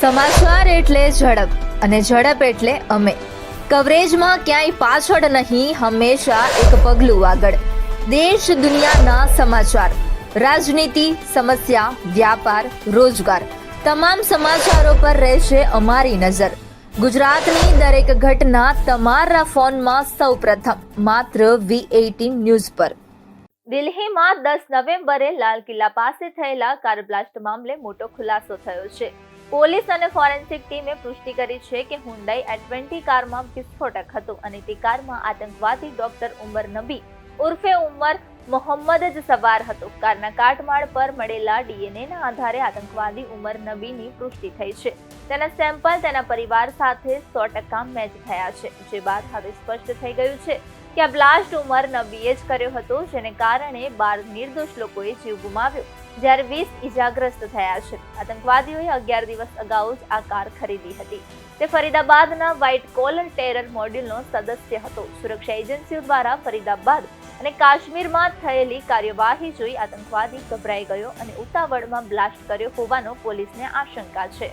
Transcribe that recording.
સમાચાર એટલે ઝડપ અને ઝડપ એટલે અમે. કવરેજમાં ક્યાંય પાછળ નહીં, હંમેશા એક પગલું આગળ. દેશ દુનિયાના સમાચાર, રાજનીતિ, સમસ્યા, વ્યાપાર, રોજગાર, તમામ સમાચારો પર રહેશે અમારી નજર. ગુજરાતની દરેક ઘટના તમારા ફોનમાં સૌપ્રથમ માત્ર V18 ન્યૂઝ પર. દિલ્હીમાં 10 નવેમ્બરે લાલ કિલ્લા પાસે થયેલા કાર બ્લાસ્ટ મામલે મોટો ખુલાસો થયો છે. પોલીસ અને ફોરેન્સિક ટીમે પુષ્ટિ કરી છે કે હુન્ડાઈ i20 કારમાં વિસ્ફોટક હતું અને તે કારમાં આતંકવાદી ડોક્ટર ઉમર નબી ઉર્ફે ઉમર મોહમ્મદ જ સવાર હતો. કારના કાટમાળ પર મળેલા ડીએનએના આધારે આતંકવાદી ઉમર નબીની પુષ્ટિ થઈ છે. તેના સેમ્પલ તેના પરિવાર સાથે 100% મેચ થયા છે, જે બાદ હવે સ્પષ્ટ થઈ ગયું છે કે આ બ્લાસ્ટ ઉમર નબીએ જ કર્યો હતો, જેને કારણે 12 નિર્દોષ લોકોએ જીવ ગુમાવ્યો જ્યારે 20 ઇજાગ્રસ્ત થયા છે. આતંકવાદીઓએ 11 દિવસ અગાઉ જ આ કાર ખરીદી હતી. તે ફરીદાબાદના વ્હાઇટ કોલર ટેરર મોડ્યુલનો સદસ્ય હતો. સુરક્ષા એજન્સીઓ દ્વારા ફરીદાબાદ અને કાશ્મીરમાં થયેલી કાર્યવાહી જોઈ આતંકવાદી ગભરાઈ ગયો અને ઉતાવળમાં બ્લાસ્ટ કર્યો હોવાનો પોલીસને આશંકા છે.